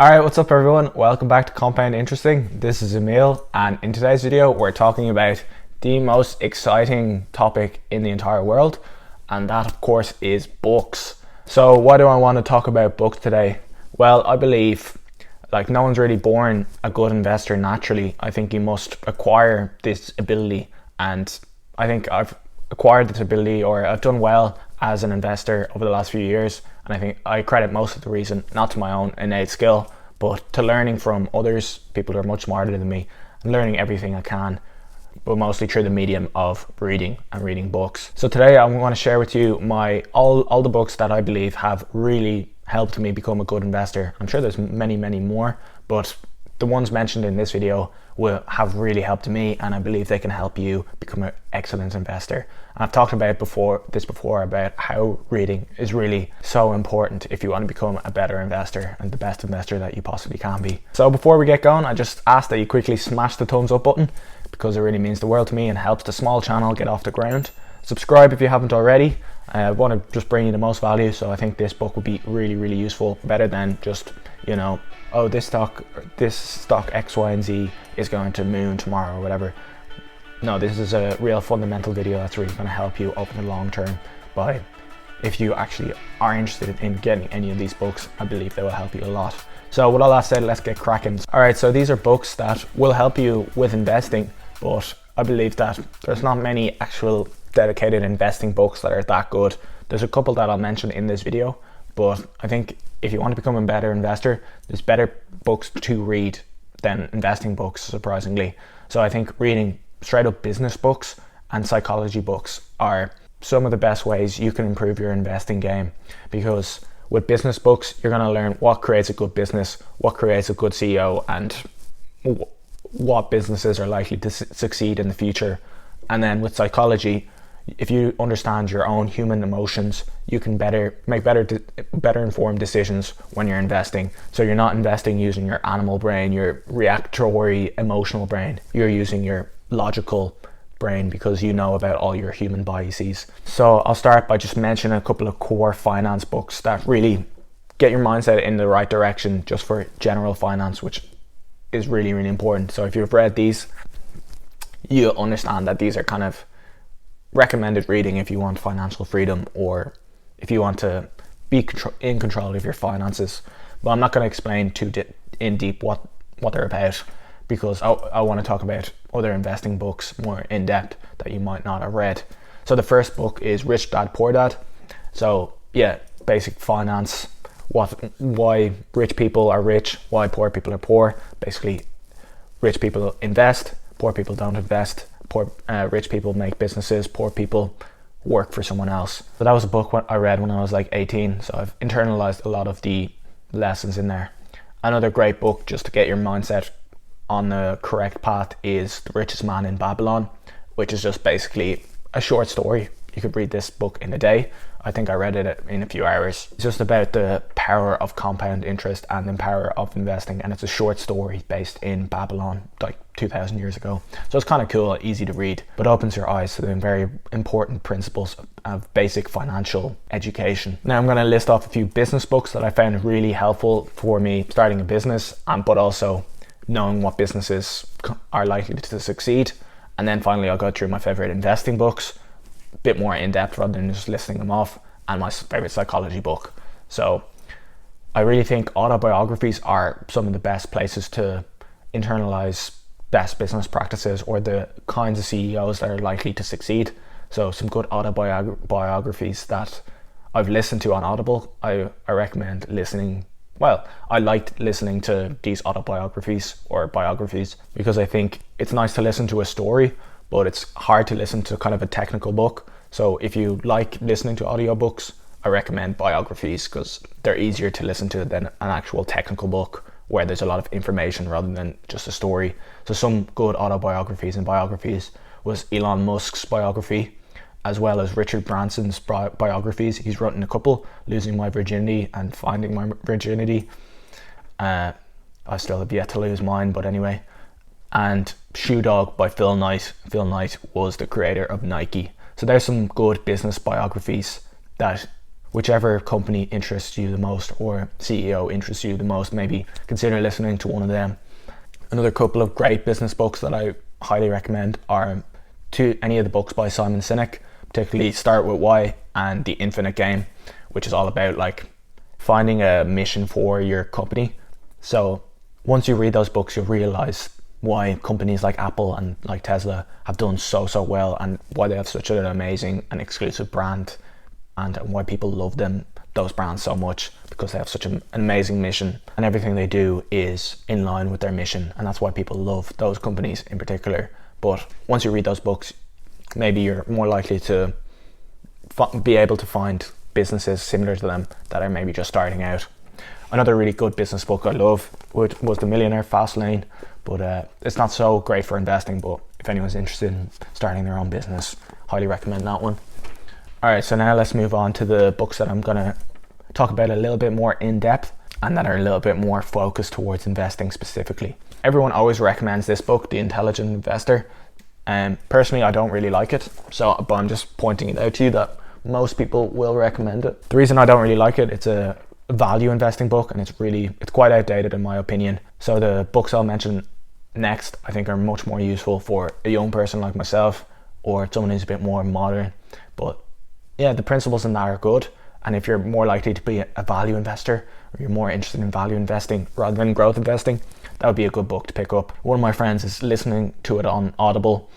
Alright, what's up everyone? Welcome back to Compound Interesting. This is Emil, and in today's video we're talking about the most exciting topic in the entire world, and that of course is books. So why do I want to talk about books today? Well, I believe no one's really born a good investor naturally. I think you must acquire this ability, and I think I've acquired this ability, or I've done well as an investor over the last few years, and I think I credit most of the reason not to my own innate skill, but to learning from others, people who are much smarter than me, and learning everything I can, but mostly through the medium of reading and reading books. So today I want to share with you all the books that I believe have really helped me become a good investor. I'm sure there's many more, but the ones mentioned in this video will have really helped me, and I believe they can help you become an excellent investor. And I've talked about this before about how reading is really so important if you want to become a better investor and the best investor that you possibly can be. So before we get going, I just ask that you quickly smash the thumbs up button, because it really means the world to me and helps the small channel get off the ground. Subscribe if you haven't already. I want to just bring you the most value, so I think this book would be really useful, better than just, oh, this stock X, Y, and Z is going to moon tomorrow or whatever. No, this is a real fundamental video that's really going to help you over the long term. If you actually are interested in getting any of these books, I believe they will help you a lot. So with all that said, let's get cracking. Alright, so these are books that will help you with investing, but I believe that there's not many actual dedicated investing books that are that good. There's a couple that I'll mention in this video, but I think if you want to become a better investor, there's better books to read than investing books, surprisingly. So I think reading straight up business books and psychology books are some of the best ways you can improve your investing game, because with business books you're going to learn what creates a good business, what creates a good CEO, and what businesses are likely to succeed in the future. And then with psychology, if you understand your own human emotions, you can make better informed decisions when you're investing. So you're not investing using your animal brain, your reactory emotional brain. You're using your logical brain because you know about all your human biases. So I'll start by just mentioning a couple of core finance books that really get your mindset in the right direction just for general finance, which is really important. So if you've read these, you understand that these are kind of recommended reading if you want financial freedom, or if you want to be in control of your finances. But I'm not going to explain too in deep what they're about, because I want to talk about other investing books more in depth that you might not have read. So the first book is Rich Dad Poor Dad. So yeah, basic finance, why rich people are rich, why poor people are poor. Basically, rich people invest, poor people don't invest. Rich people make businesses, poor people work for someone else. So that was a book I read when I was like 18, so I've internalized a lot of the lessons in there. Another great book just to get your mindset on the correct path is The Richest Man in Babylon, which is just basically a short story. You could read this book in a day. I think I read it in a few hours. It's just about the power of compound interest and the power of investing, and it's a short story based in Babylon like 2,000 years ago. So it's kind of cool, easy to read, but opens your eyes to the very important principles of basic financial education. Now I'm going to list off a few business books that I found really helpful for me starting a business, but also knowing what businesses are likely to succeed. And then finally I'll go through my favorite investing books, a bit more in depth rather than just listing them off, and my favorite psychology book. So I really think autobiographies are some of the best places to internalize best business practices, or the kinds of CEOs that are likely to succeed. So some good autobiographies that I've listened to on Audible, I recommend listening. Well, I liked listening to these autobiographies or biographies because I think it's nice to listen to a story, but it's hard to listen to kind of a technical book. So if you like listening to audiobooks, I recommend biographies because they're easier to listen to than an actual technical book where there's a lot of information rather than just a story. So some good autobiographies and biographies was Elon Musk's biography, as well as Richard Branson's biographies. He's written a couple, Losing My Virginity and Finding My Virginity. I still have yet to lose mine, but anyway. And Shoe Dog by Phil Knight. Phil Knight was the creator of Nike. So there's some good business biographies that whichever company interests you the most or CEO interests you the most, maybe consider listening to one of them. Another couple of great business books that I highly recommend are any of the books by Simon Sinek, particularly Start With Why and The Infinite Game, which is all about like finding a mission for your company. So once you read those books, you'll realize why companies like Apple and like Tesla have done so well, and why they have such an amazing and exclusive brand, and why people love those brands so much, because they have such an amazing mission and everything they do is in line with their mission, and that's why people love those companies in particular. But once you read those books, maybe you're more likely to be able to find businesses similar to them that are maybe just starting out. Another really good business book I love was The Millionaire Fast Lane, but it's not so great for investing, but if anyone's interested in starting their own business, highly recommend that one. Alright, so now let's move on to the books that I'm going to talk about a little bit more in depth and that are a little bit more focused towards investing specifically. Everyone always recommends this book, The Intelligent Investor, and personally I don't really like it, but I'm just pointing it out to you that most people will recommend it. The reason I don't really like it, it's a value investing book, and it's quite outdated in my opinion. So the books I'll mention next I think are much more useful for a young person like myself, or someone who's a bit more modern. But yeah, the principles in that are good, and if you're more likely to be a value investor, or you're more interested in value investing rather than growth investing, that would be a good book to pick up. One of my friends is listening to it on Audible,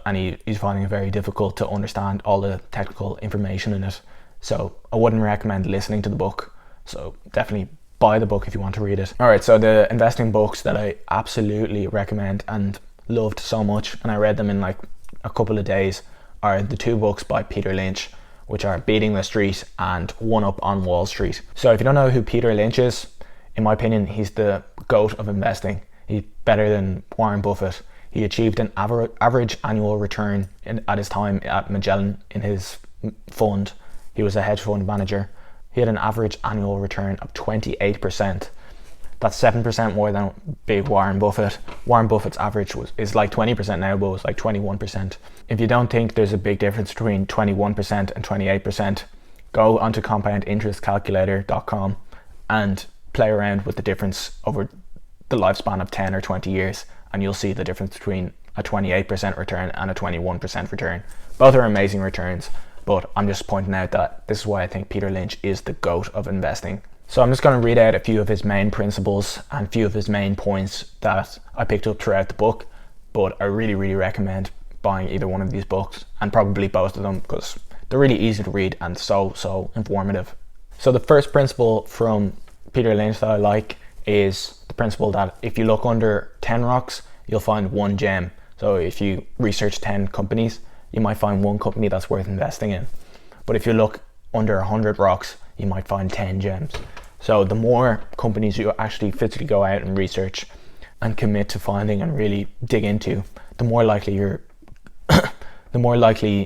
and he's finding it very difficult to understand all the technical information in it. So I wouldn't recommend listening to the book. So definitely buy the book if you want to read it. Alright, so the investing books that I absolutely recommend and loved so much, and I read them in like a couple of days, are the two books by Peter Lynch, which are Beating the Street and One Up on Wall Street. So if you don't know who Peter Lynch is, in my opinion, he's the GOAT of investing. He's better than Warren Buffett. He achieved an average annual return at his time at Magellan in his fund. He was a hedge fund manager. He had an average annual return of 28%. That's 7% more than big Warren Buffett. Warren Buffett's average is like 20% now, but it was like 21%. If you don't think there's a big difference between 21% and 28%, go onto compoundinterestcalculator.com and play around with the difference over the lifespan of 10 or 20 years, and you'll see the difference between a 28% return and a 21% return. Both are amazing returns, but I'm just pointing out that this is why I think Peter Lynch is the GOAT of investing. So I'm just going to read out a few of his main principles and a few of his main points that I picked up throughout the book, but I really recommend buying either one of these books, and probably both of them, because they're really easy to read and so informative. So the first principle from Peter Lynch that I like is the principle that if you look under 10 rocks, you'll find one gem. So if you research 10 companies, you might find one company that's worth investing in. But if you look under 100 rocks, you might find 10 gems. So the more companies you actually physically go out and research and commit to finding and really dig into, the more likely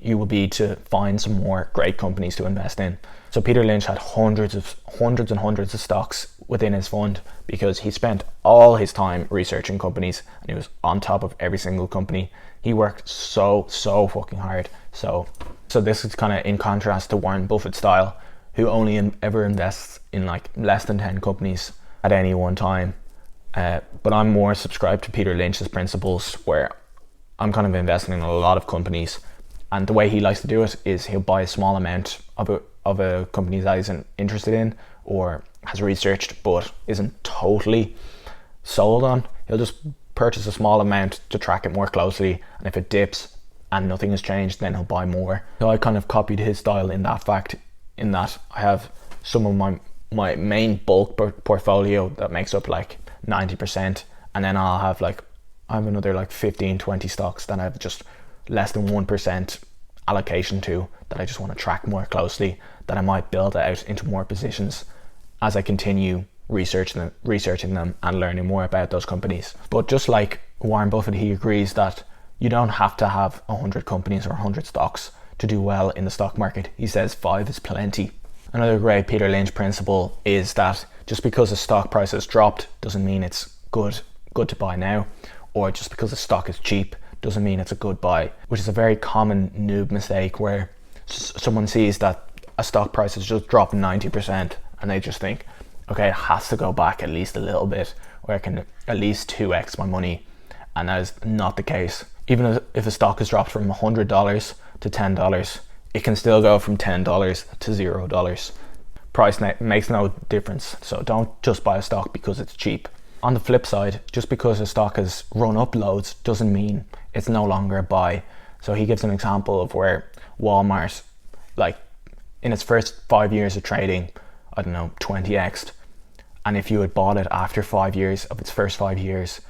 you will be to find some more great companies to invest in. So Peter Lynch had hundreds and hundreds of stocks within his fund, because he spent all his time researching companies and he was on top of every single company. He worked so fucking hard. So this is kind of in contrast to Warren Buffett's style, who only ever invests in like less than 10 companies at any one time. But I'm more subscribed to Peter Lynch's principles, where I'm kind of investing in a lot of companies, and the way he likes to do it is he'll buy a small amount of a company that he's interested in or has researched but isn't totally sold on. He'll just purchase a small amount to track it more closely, and if it dips and nothing has changed, then he'll buy more. So I kind of copied his style in that fact, in that I have some of my main bulk portfolio that makes up like 90%, and then I have another like 15-20 stocks that I have just less than 1% allocation to, that I just want to track more closely, that I might build out into more positions as I continue researching them and learning more about those companies. But just like Warren Buffett, he agrees that you don't have to have 100 companies or 100 stocks to do well in the stock market. He says 5 is plenty. Another great Peter Lynch principle is that just because a stock price has dropped doesn't mean it's good to buy now, or just because a stock is cheap doesn't mean it's a good buy, which is a very common noob mistake, where someone sees that a stock price has just dropped 90% and they just think, okay, it has to go back at least a little bit, or I can at least 2x my money. And that is not the case. Even if a stock has dropped from $100 to $10, it can still go from $10 to $0. Price makes no difference. So don't just buy a stock because it's cheap. On the flip side, just because a stock has run up loads doesn't mean it's no longer a buy. So he gives an example of where Walmart, like in its first 5 years of trading, I don't know, 20x'd. And if you had bought it after 5 years of its first 5 years,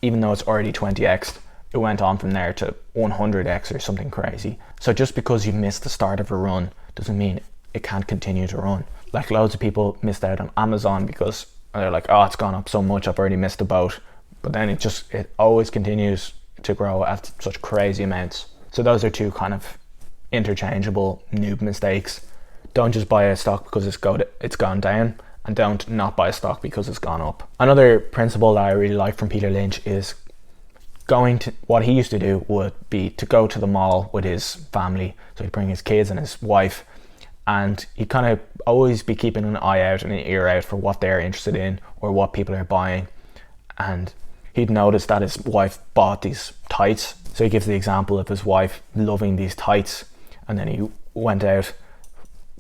even though it's already 20x'd, it went on from there to 100x or something crazy. So just because you missed the start of a run doesn't mean it can't continue to run. Like loads of people missed out on Amazon because they're like, oh, it's gone up so much, I've already missed the boat. But then it always continues to grow at such crazy amounts. So those are two kind of interchangeable noob mistakes. Don't just buy a stock because it's gone down, and don't not buy a stock because it's gone up. Another principle that I really like from Peter Lynch is what he used to do would be to go to the mall with his family. So he'd bring his kids and his wife, and he'd kind of always be keeping an eye out and an ear out for what they're interested in or what people are buying. And he'd noticed that his wife bought these tights. So he gives the example of his wife loving these tights, and then he went out,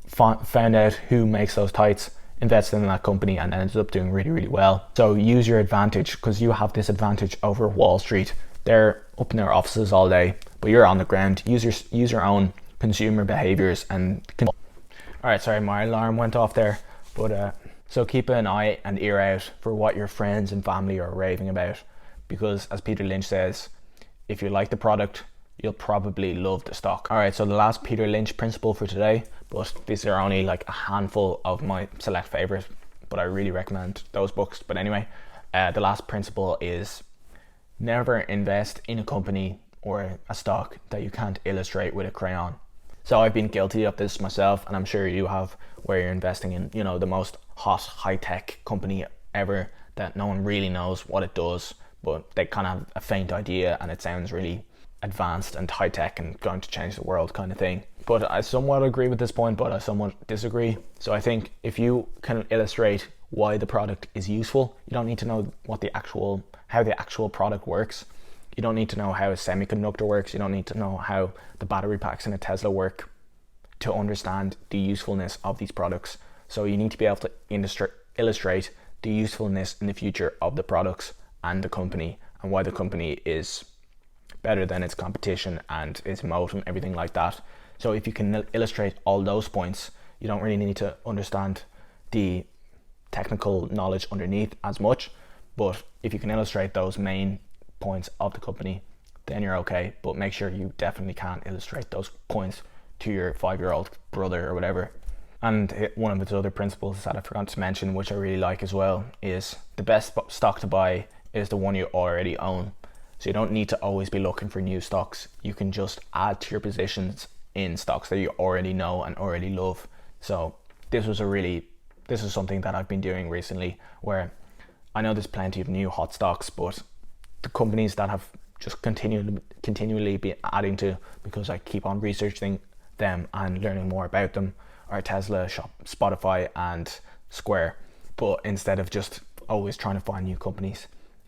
found out who makes those tights, invested in that company, and ended up doing really, really well. So use your advantage, because you have this advantage over Wall Street. They're up in their offices all day, but you're on the ground. Use your own consumer behaviors and all right, sorry, my alarm went off there. But so keep an eye and ear out for what your friends and family are raving about, because as Peter Lynch says, if you like the product, you'll probably love the stock. All right, so the last Peter Lynch principle for today, but these are only like a handful of my select favorites, but I really recommend those books. But anyway, the last principle is never invest in a company or a stock that you can't illustrate with a crayon. So I've been guilty of this myself, and I'm sure you have, where you're investing in, the most hot high-tech company ever that no one really knows what it does, but they kind of have a faint idea and it sounds really advanced and high-tech and going to change the world kind of thing. But I somewhat agree with this point, but I somewhat disagree. So I think if you can illustrate why the product is useful, you don't need to know how the actual product works. You don't need to know how a semiconductor works. You don't need to know how the battery packs in a Tesla work to understand the usefulness of these products. So you need to be able to illustrate the usefulness in the future of the products and the company, and why the company is better than its competition and its moat and everything like that. So if you can illustrate all those points, you don't really need to understand the technical knowledge underneath as much. But if you can illustrate those main points of the company, then you're okay. But make sure you definitely can't illustrate those points to your 5-year-old brother or whatever. And one of its other principles that I forgot to mention, which I really like as well, is the best stock to buy is the one you already own. So you don't need to always be looking for new stocks. You can just add to your positions in stocks that you already know and already love. So this is something that I've been doing recently, where I know there's plenty of new hot stocks, but the companies that have just continually been adding to, because I keep on researching them and learning more about them, are Tesla, Spotify and Square. But instead of just always trying to find new companies,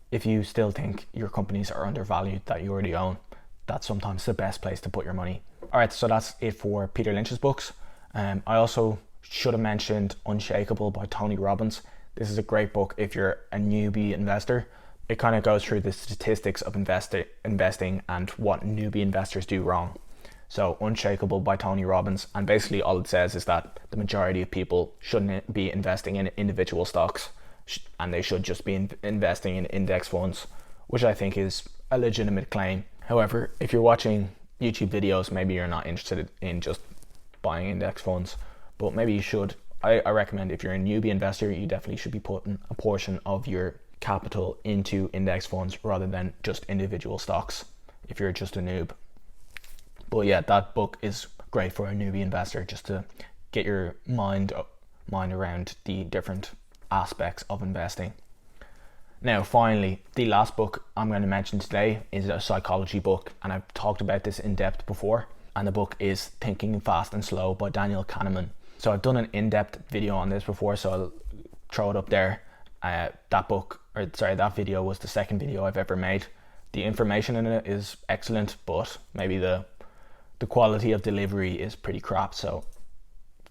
if you still think your companies are undervalued that you already own, that's sometimes the best place to put your money. All right, so that's it for Peter Lynch's books. I also should have mentioned Unshakable by Tony Robbins. This is a great book if you're a newbie investor. It kind of goes through the statistics of investing and what newbie investors do wrong. So Unshakable by Tony Robbins, and basically all it says is that the majority of people shouldn't be investing in individual stocks, and they should just be investing in index funds, which I think is a legitimate claim. However, if you're watching YouTube videos, maybe you're not interested in just buying index funds, but maybe you should. I recommend if you're a newbie investor, you definitely should be putting a portion of your capital into index funds rather than just individual stocks if you're just a noob. But yeah, that book is great for a newbie investor, just to get your mind around the different aspects of investing. Now finally, the last book I'm going to mention today is a psychology book, and I've talked about this in depth before, and the book is Thinking Fast and Slow by Daniel Kahneman. So I've done an in-depth video on this before, so I'll throw it up there. That video was the second video I've ever made. The information in it is excellent, but maybe the quality of delivery is pretty crap, so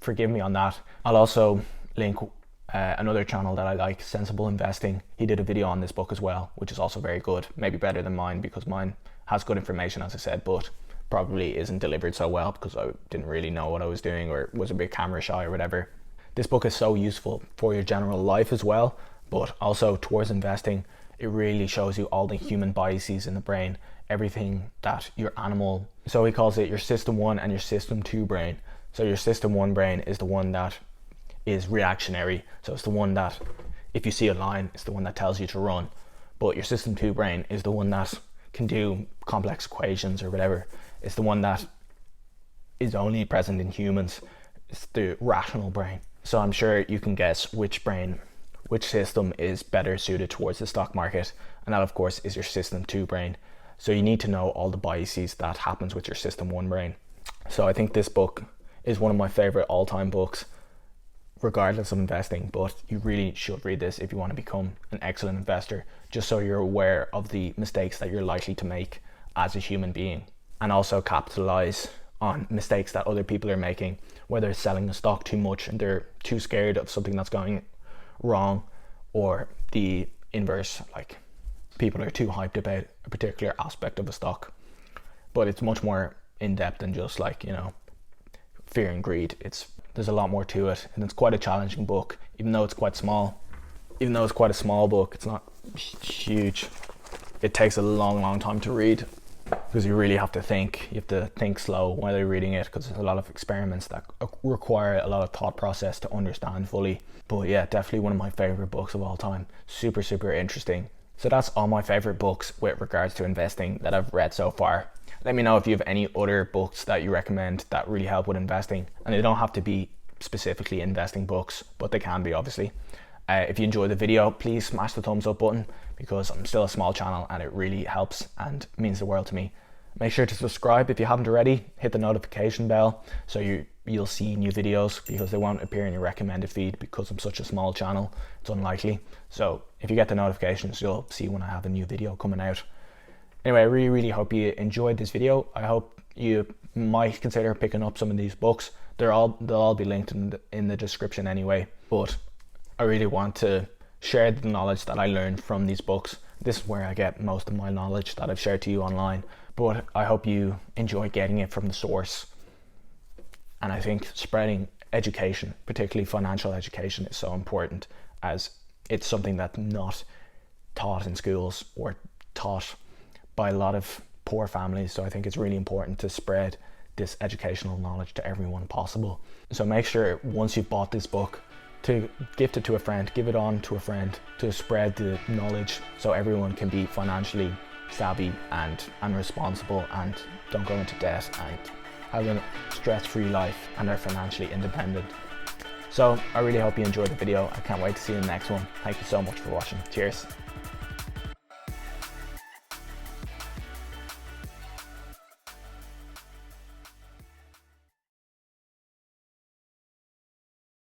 forgive me on that. I'll also link another channel that I like, Sensible Investing. He did a video on this book as well, which is also very good, maybe better than mine because mine has good information, as I said, but probably isn't delivered so well because I didn't really know what I was doing or was a bit camera shy or whatever. This book is so useful for your general life as well, but also towards investing. It really shows you all the human biases in the brain, everything that your animal, so he calls it your system 1 and your system 2 brain. So your system 1 brain is the one that is reactionary. So it's the one that if you see a lion, it's the one that tells you to run. But your system 2 brain is the one that can do complex equations or whatever. It's the one that is only present in humans. It's the rational brain. So I'm sure you can guess which system is better suited towards the stock market, and that of course is your system 2 brain. So you need to know all the biases that happens with your system 1 brain. So I think this book is one of my favorite all-time books regardless of investing, but you really should read this if you want to become an excellent investor, just so you're aware of the mistakes that you're likely to make as a human being, and also capitalize on mistakes that other people are making, whether it's selling a stock too much and they're too scared of something that's going wrong, or the inverse, like people are too hyped about a particular aspect of a stock. But it's much more in-depth than just like, fear and greed. There's a lot more to it, and it's quite a challenging book, even though it's quite a small book. It's not huge. It takes a long time to read because you really have to think. You have to think slow while you're reading it because there's a lot of experiments that require a lot of thought process to understand fully. But yeah, definitely one of my favorite books of all time. Super interesting. So that's all my favorite books with regards to investing that I've read so far. Let me know if you have any other books that you recommend that really help with investing, and they don't have to be specifically investing books, but they can be, obviously. If you enjoyed the video, please smash the thumbs up button because I'm still a small channel and it really helps and means the world to me. Make sure to subscribe if you haven't already. Hit the notification bell so you'll see new videos, because they won't appear in your recommended feed because I'm such a small channel. It's unlikely. So if you get the notifications, you'll see when I have a new video coming out. Anyway, I really hope you enjoyed this video. I hope you might consider picking up some of these books. They'll all be linked in the description anyway. But I really want to share the knowledge that I learned from these books. This is where I get most of my knowledge that I've shared to you online. But I hope you enjoy getting it from the source. And I think spreading education, particularly financial education, is so important, as it's something that's not taught in schools or taught by a lot of poor families. So I think it's really important to spread this educational knowledge to everyone possible. So make sure once you've bought this book to gift it to a friend, give it on to a friend, to spread the knowledge so everyone can be financially savvy and responsible and don't go into debt and have a stress-free life and are financially independent. So I really hope you enjoyed the video. I can't wait to see you in the next one. Thank you so much for watching. Cheers.